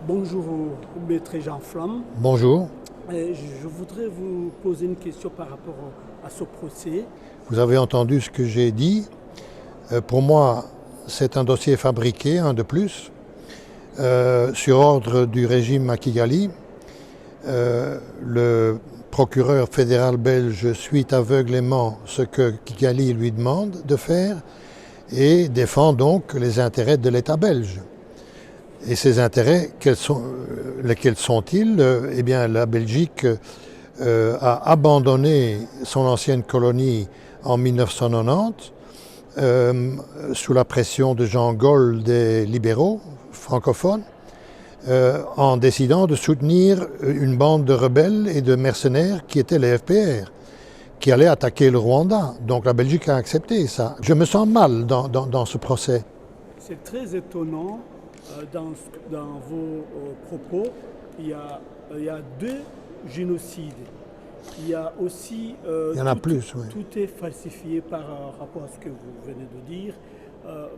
Bonjour, maître Jean Flamme. Bonjour. Je voudrais vous poser une question par rapport à ce procès. Vous avez entendu ce que j'ai dit. Pour moi, c'est un dossier fabriqué, un de plus, sur ordre du régime Makigali. Le procureur fédéral belge suit aveuglément ce que Kigali lui demande de faire et défend donc les intérêts de l'État belge. Et ces intérêts, lesquels sont-ils? Eh bien, la Belgique a abandonné son ancienne colonie en 1990 sous la pression de Jean Gol des libéraux francophones en décidant de soutenir une bande de rebelles et de mercenaires qui étaient les FPR, qui allaient attaquer le Rwanda. Donc la Belgique a accepté ça. Je me sens mal dans ce procès. C'est très étonnant. Dans vos propos, il y a deux génocides. Il y a aussi... il y en a plus, oui. Tout est falsifié par rapport à ce que vous venez de dire.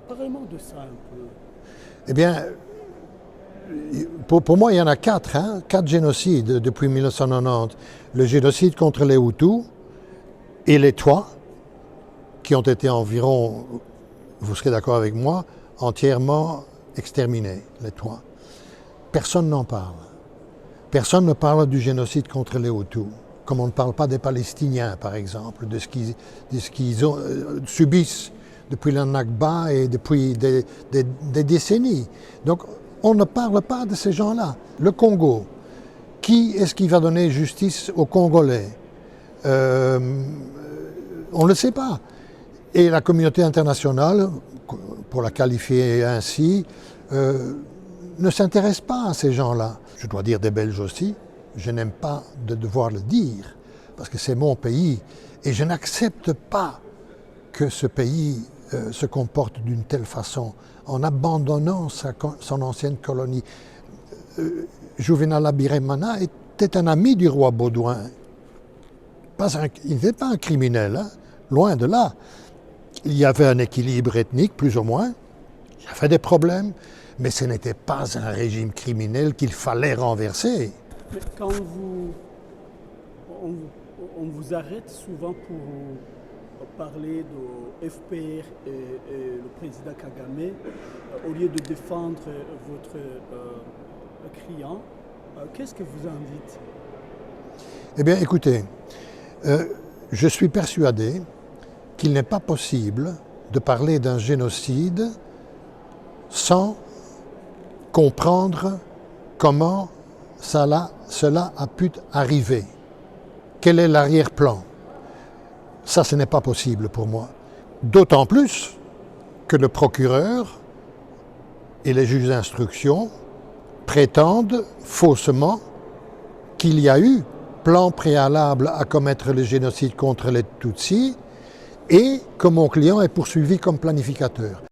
Parlez-moi de ça un peu. Eh bien, pour moi, il y en a quatre. Quatre génocides depuis 1990. Le génocide contre les Hutus et les Twa, qui ont été environ, vous serez d'accord avec moi, entièrement exterminés, les Twa. Personne n'en parle. Personne ne parle du génocide contre les Hutus, comme on ne parle pas des Palestiniens, par exemple, de ce qu'ils subissent depuis la Nakba et depuis des décennies. Donc, on ne parle pas de ces gens-là. Le Congo, qui est-ce qui va donner justice aux Congolais? On ne le sait pas. Et la communauté internationale, pour la qualifier ainsi, ne s'intéresse pas à ces gens-là. Je dois dire des Belges aussi, je n'aime pas de devoir le dire, parce que c'est mon pays, et je n'accepte pas que ce pays se comporte d'une telle façon, en abandonnant son ancienne colonie. Juvenal Habyarimana était un ami du roi Baudouin. Il n'était pas un criminel, loin de là. Il y avait un équilibre ethnique, plus ou moins. Il y avait des problèmes, mais ce n'était pas un régime criminel qu'il fallait renverser. Mais quand on vous arrête souvent pour parler de FPR et le président Kagame, au lieu de défendre votre client, qu'est-ce que vous en dites? Eh bien, écoutez, je suis persuadé qu'il n'est pas possible de parler d'un génocide sans comprendre comment cela a pu arriver. Quel est l'arrière-plan? Ça, ce n'est pas possible pour moi. D'autant plus que le procureur et les juges d'instruction prétendent faussement qu'il y a eu plan préalable à commettre le génocide contre les Tutsis et que mon client est poursuivi comme planificateur.